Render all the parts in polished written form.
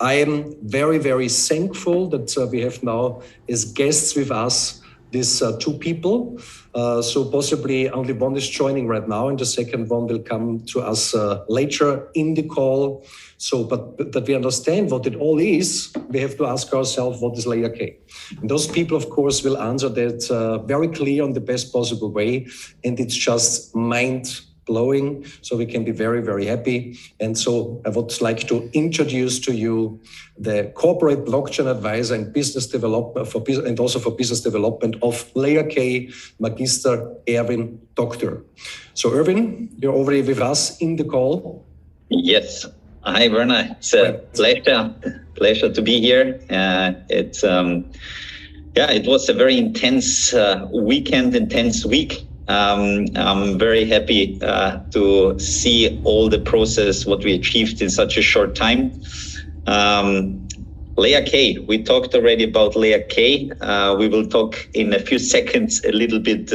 I am very, very thankful that we have now as guests with us these two people. So possibly only one is joining right now, and the second one will come to us later in the call. So, but that we understand what it all is, we have to ask ourselves, what is LayerK? And those people, of course, will answer that very clear on the best possible way. And it's just mind-blowing, so we can be very, very happy. And so I would like to introduce to you the corporate blockchain advisor and business development and also for business development of LayerK, Magister Erwin Dokter. So Erwin, you're already with us in the call. Yes. Hi, Werner. It's a pleasure to be here. It was a very intense weekend, intense week. I'm very happy to see all the process, what we achieved in such a short time. LayerK, we talked already about LayerK. We will talk in a few seconds a little bit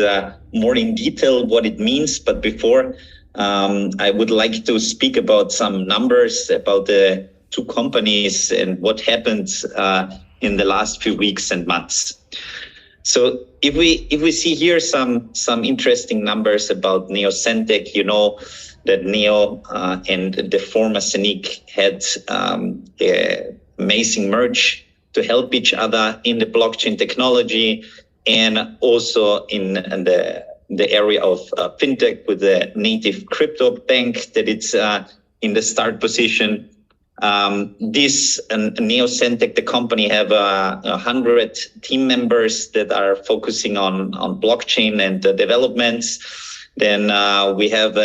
more in detail what it means. But before, I would like to speak about some numbers about the two companies and what happened in the last few weeks and months. So if we see here some interesting numbers about Neo-Centec, you know that Neo and the former Scenic had an amazing merge to help each other in the blockchain technology and also in the area of fintech with the native crypto bank that it's in the start position. This Neo-Centec, the company, have 100 team members that are focusing on blockchain and developments. Then we have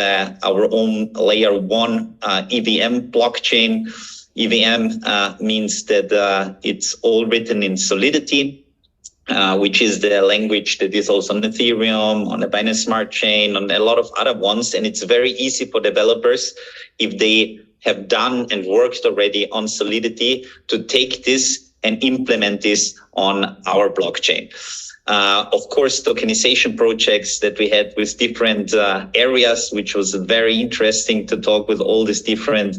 our own layer 1 EVM blockchain. EVM means that it's all written in Solidity, which is the language that is also on Ethereum, on the Binance Smart Chain, on a lot of other ones. And it's very easy for developers, if they have done and worked already on Solidity, to take this and implement this on our blockchain. Of course, tokenization projects that we had with different areas, which was very interesting to talk with all these different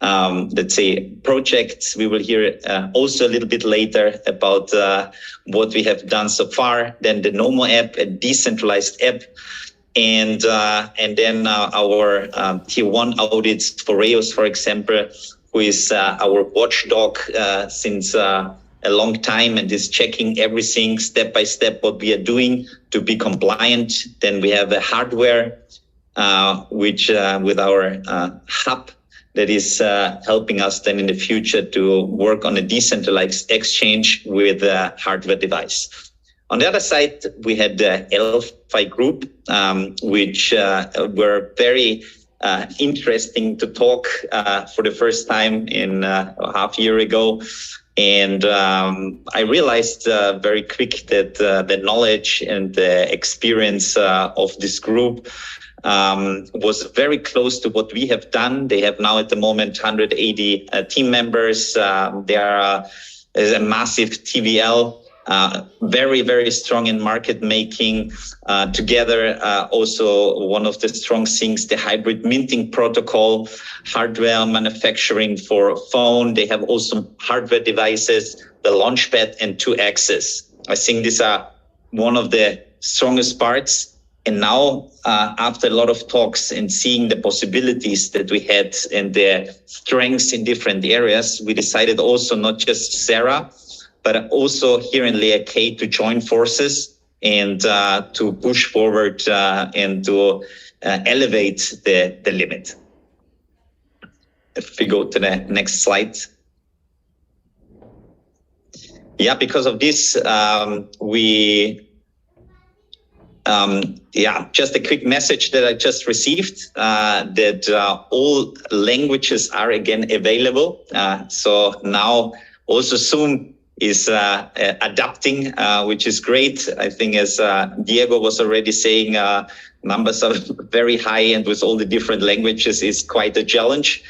let's say projects. We will hear also a little bit later about what we have done so far. Then the Nomo app, a decentralized app, and then our tier 1 audits for Reos, for example, who is our watchdog since a long time and is checking everything step by step what we are doing to be compliant. Then we have a hardware, which with our hub, that is helping us then in the future to work on a decentralized exchange with a hardware device. On the other side, we had the Elfi Group, which were very interesting to talk for the first time in half a year ago. And I realized very quick that the knowledge and the experience of this group was very close to what we have done. They have now at the moment 180 team members. They are a massive TVL, very, very strong in market making. Together, also one of the strong things, the hybrid minting protocol, hardware manufacturing for phone. They have also hardware devices, the Launchpad and 2Axis. I think these are one of the strongest parts. And now, after a lot of talks and seeing the possibilities that we had and the strengths in different areas, we decided also not just Sarah, but also here in LayerK to join forces and to push forward and to elevate the limit. If we go to the next slide. Yeah, because of this, just a quick message that I just received, that all languages are again available. So now also Zoom is adapting, which is great. I think as Diego was already saying, numbers are very high, and with all the different languages is quite a challenge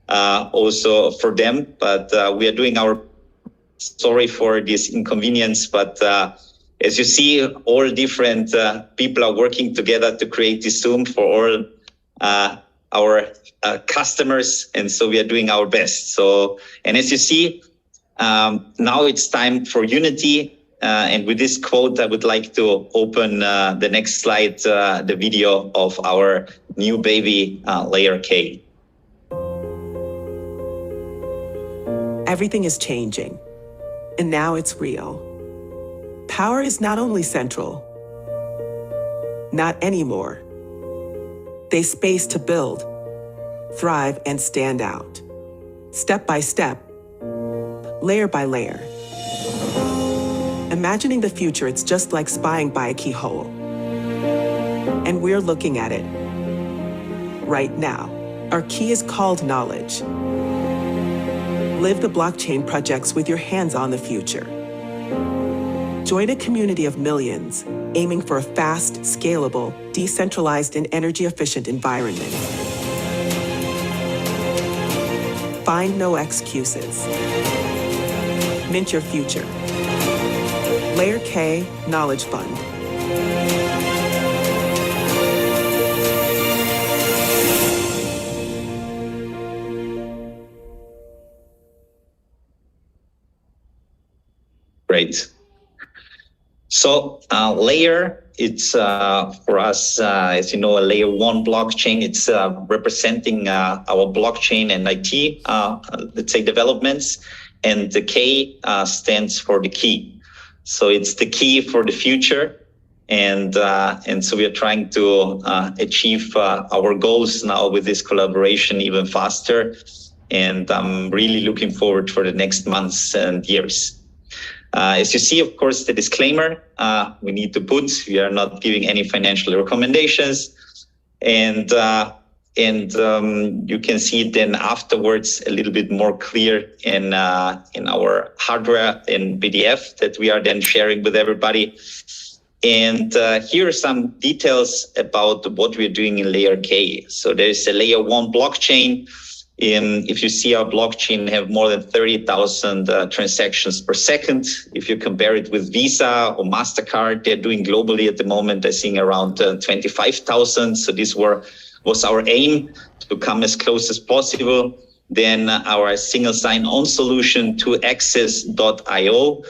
also for them. But we are doing our, sorry for this inconvenience, but as you see, all different people are working together to create this Zoom for all our customers, and so we are doing our best. So, and as you see, now it's time for unity. And with this quote, I would like to open the next slide, the video of our new baby, LayerK. Everything is changing, and now it's real. Power is not only central, not anymore. They space to build, thrive, and stand out. Step by step, layer by layer. Imagining the future, it's just like spying by a keyhole. And we're looking at it right now. Our key is called knowledge. Live the blockchain projects with your hands on the future. Join a community of millions aiming for a fast, scalable, decentralized, and energy-efficient environment. Find no excuses. Mint your future. LayerK Knowledge Fund. Great. So Layer, it's for us, as you know, a layer 1 blockchain. It's representing our blockchain and IT, let's say, developments. And the K stands for the key. So it's the key for the future. And so we are trying to achieve our goals now with this collaboration even faster. And I'm really looking forward for the next months and years. As you see, of course, the disclaimer we need to put, we are not giving any financial recommendations. And you can see it then afterwards a little bit more clear in our hardware in PDF that we are then sharing with everybody. And here are some details about what we're doing in LayerK. So there's a layer 1 blockchain. If you see our blockchain have more than 30,000 transactions per second. If you compare it with Visa or MasterCard, they're doing globally at the moment, I think around 25,000. So this was our aim, to come as close as possible. Then our single sign-on solution, 2access.io.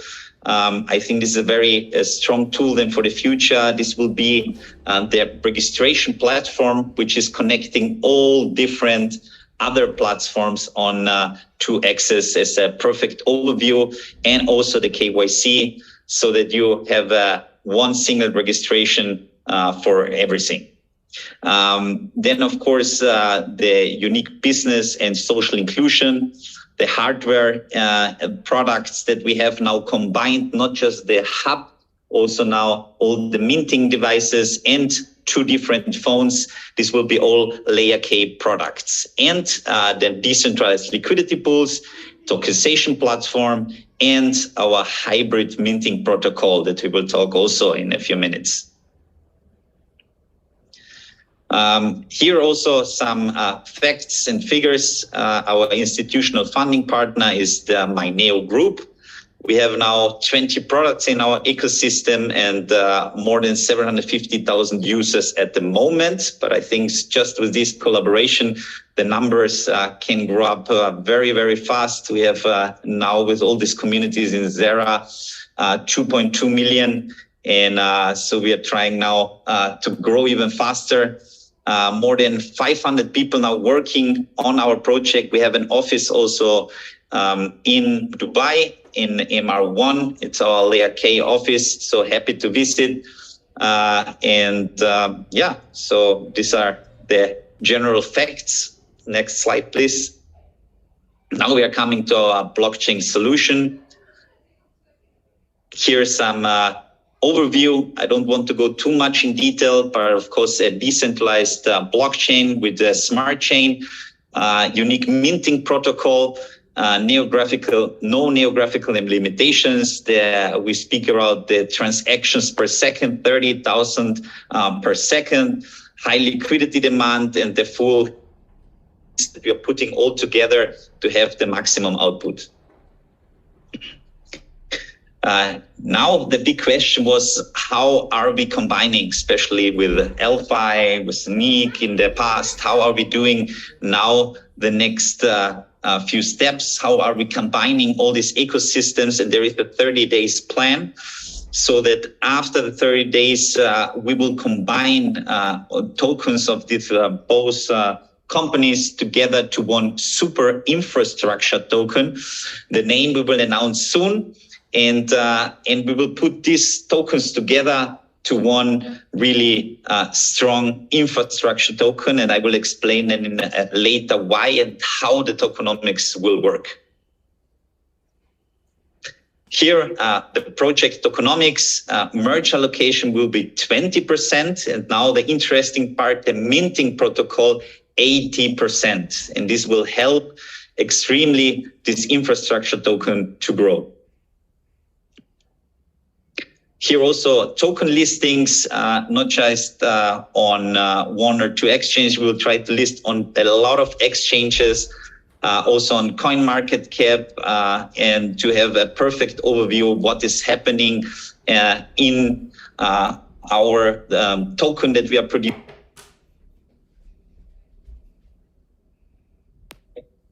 I think this is a very strong tool then for the future. This will be their registration platform, which is connecting all different other platforms on 2access as a perfect overview, and also the KYC, so that you have one single registration for everything. Then, of course, the unique business and social inclusion, the hardware products that we have now combined, not just the hub, also now all the minting devices and 2 different phones. This will be all LayerK products. And the decentralized liquidity pools, tokenization platform, and our hybrid minting protocol that we will talk also in a few minutes. Here also some facts and figures. Our institutional funding partner is the Maineo Group. We have now 20 products in our ecosystem and more than 750,000 users at the moment. But I think just with this collaboration, the numbers can grow up very, very fast. We have now, with all these communities in Zera, 2.2 million. And so we are trying now to grow even faster. More than 500 people now working on our project. We have an office also in Dubai, in MR1. It's our LayerK office. So happy to visit. Yeah, so these are the general facts. Next slide, please. Now we are coming to our blockchain solution. Here's some overview. I don't want to go too much in detail, but of course, a decentralized blockchain with a smart chain, unique minting protocol, no neographical limitations. We speak about the transactions per second, 30,000 per second, high liquidity demand, and the full that we are putting all together to have the maximum output. Now the big question was, how are we combining, especially with Elphi, with Nick in the past? How are we doing now the next few steps? How are we combining all these ecosystems? And there is a 30 days plan, so that after the 30 days, we will combine tokens of these both companies together to one super infrastructure token. The name we will announce soon. And we will put these tokens together to one really strong infrastructure token. And I will explain then in later why and how the tokenomics will work. Here, the project tokenomics merge allocation will be 20%. And now the interesting part, the minting protocol, 80%. And this will help extremely this infrastructure token to grow. Here also token listings, not just on one or two exchanges. We will try to list on a lot of exchanges, also on CoinMarketCap, and to have a perfect overview of what is happening in our token that we are producing.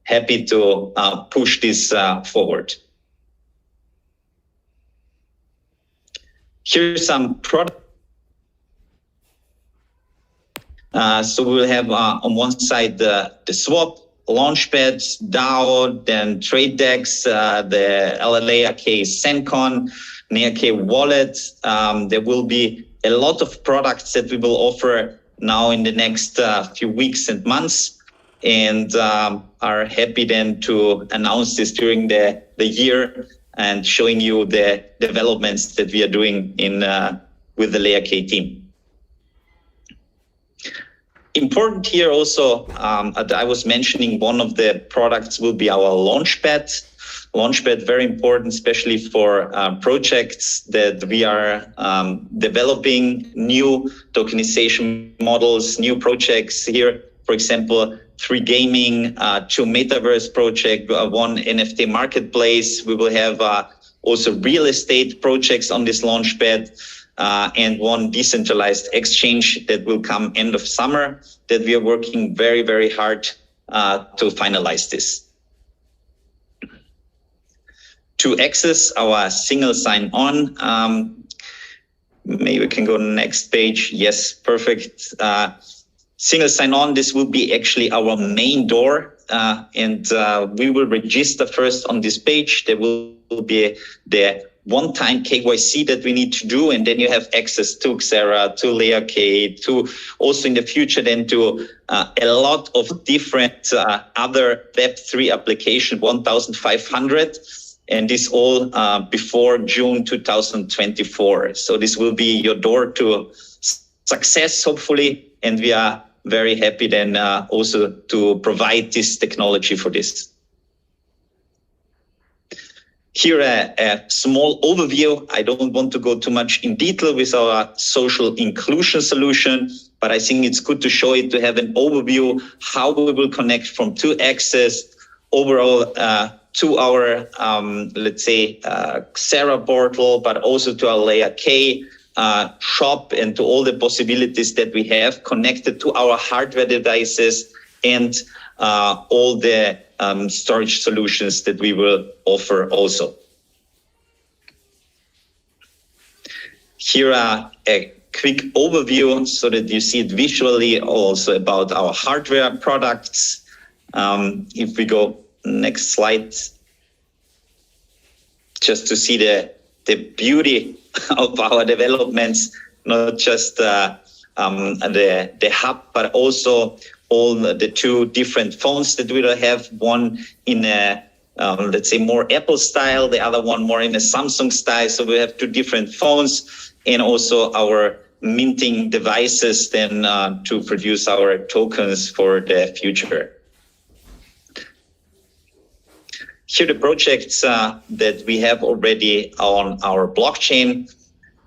Happy to push this forward. Here's some product. So we'll have on one side the swap, launchpads, DAO, then TradeDex, the LayerK Sencon, LayerK wallet. There will be a lot of products that we will offer now in the next few weeks and months, and are happy then to announce this during the year, and showing you the developments that we are doing in with the LayerK team. Important here also, I was mentioning one of the products will be our Launchpad. Launchpad, very important, especially for projects that we are developing new tokenization models, new projects here. For example, 3 gaming, 2 metaverse project, 1 NFT marketplace. We will have also real estate projects on this Launchpad, and 1 decentralized exchange that will come end of summer, that we are working very, very hard to finalize this. To access our single sign-on, maybe we can go to the next page. Yes, perfect. Single sign-on, this will be actually our main door, and we will register first on this page. There will be the one-time KYC that we need to do, and then you have access to Xera, to LayerK, to also in the future then to a lot of different other Web3 applications, 1,500, and this all before June 2024. So this will be your door to success, hopefully, and we are very happy then also to provide this technology for this. Here a small overview. I don't want to go too much in detail with our social inclusion solution, but I think it's good to show it, to have an overview how we will connect from 2Access overall to our, let's say, Xera portal, but also to our LayerK shop, and to all the possibilities that we have connected to our hardware devices, and all the storage solutions that we will offer also. Here are a quick overview so that you see it visually also about our hardware products. If we go next slide, just to see the beauty of our developments, not just the hub, but also all the 2 different phones that we will have, one in a, let's say, more Apple style, the other one more in a Samsung style. So we have 2 different phones, and also our minting devices then to produce our tokens for the future. Here are the projects that we have already on our blockchain.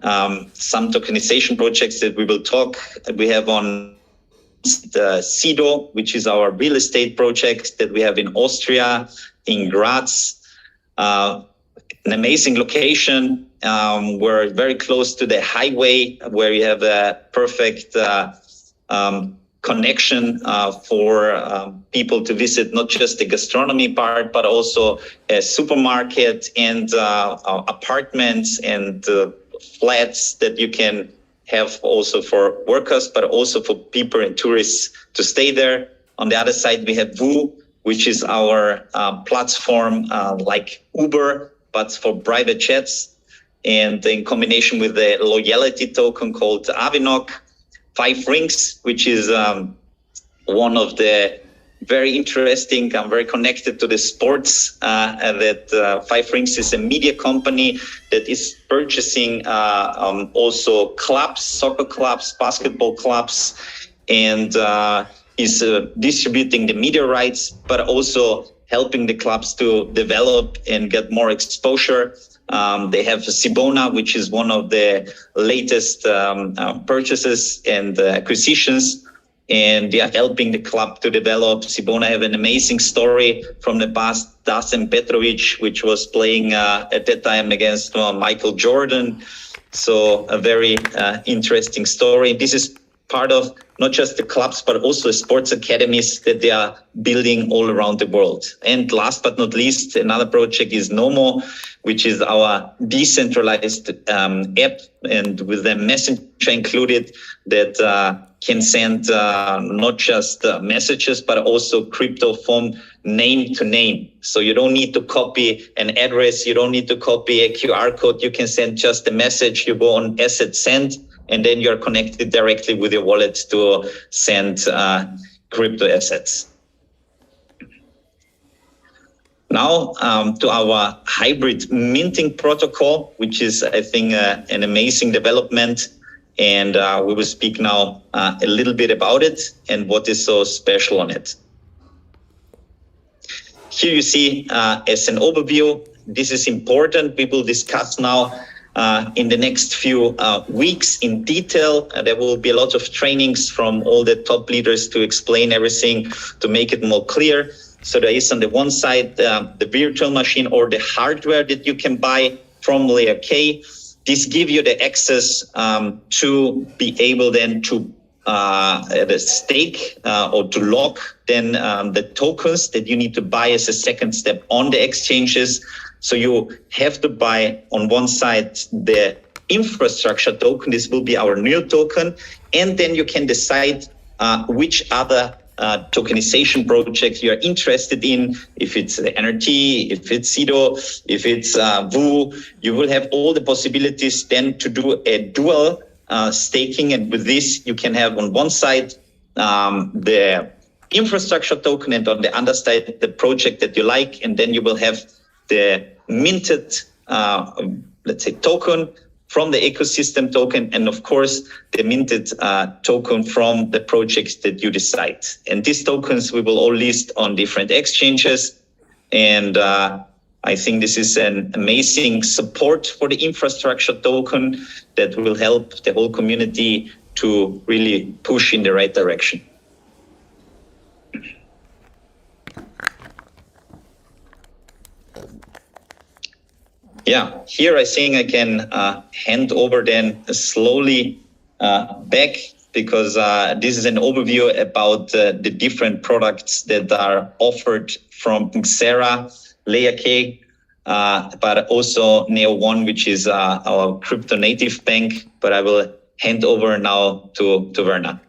Some tokenization projects that we will talk. We have on the Sido, which is our real estate project that we have in Austria, in Graz. an amazing location. We're very close to the highway, where you have a perfect connection for people to visit not just the gastronomy part, but also a supermarket and apartments and flats that you can have also for workers, but also for people and tourists to stay there. On the other side, we have VU, which is our platform like Uber, but for private jets. And in combination with the loyalty token called Avinok, 5 Rings, which is one of the very interesting, I'm very connected to the sports, that 5 Rings is a media company that is purchasing also clubs, soccer clubs, basketball clubs, and is distributing the media rights, but also helping the clubs to develop and get more exposure. They have Sibona, which is one of the latest purchases and acquisitions, and they are helping the club to develop. Sibona have an amazing story from the past. Dusan Petrovic, which was playing at that time against Michael Jordan. So a very interesting story. This is part of not just the clubs, but also the sports academies that they are building all around the world. And last but not least, another project is Nomo, which is our decentralized app, and with the messenger included, that can send not just messages, but also crypto from name to name. So you don't need to copy an address, you don't need to copy a QR code, you can send just a message, you go on asset send, and then you're connected directly with your wallet to send crypto assets. Now to our hybrid minting protocol, which is, I think, an amazing development. And we will speak now a little bit about it and what is so special on it. Here you see as an overview, this is important. We will discuss now in the next few weeks in detail. There will be a lot of trainings from all the top leaders to explain everything, to make it more clear. So there is on the one side the virtual machine or the hardware that you can buy from LayerK. This gives you the access to be able then to stake or to lock then the tokens that you need to buy as a second step on the exchanges. So you have to buy on one side the infrastructure token. This will be our new token. And then you can decide which other tokenization projects you are interested in. If it's the NRT, if it's CEDO, if it's VU, you will have all the possibilities then to do a dual staking. And with this, you can have on one side the infrastructure token, and on the other side, the project that you like. And then you will have the minted, let's say, token from the ecosystem token, and of course, the minted token from the projects that you decide. And these tokens we will all list on different exchanges. And I think this is an amazing support for the infrastructure token that will help the whole community to really push in the right direction. Yeah, here I think I can hand over then slowly back, because this is an overview about the different products that are offered from Xera, LayerK, but also Neo1, which is our crypto native bank. But I will hand over now to Werner.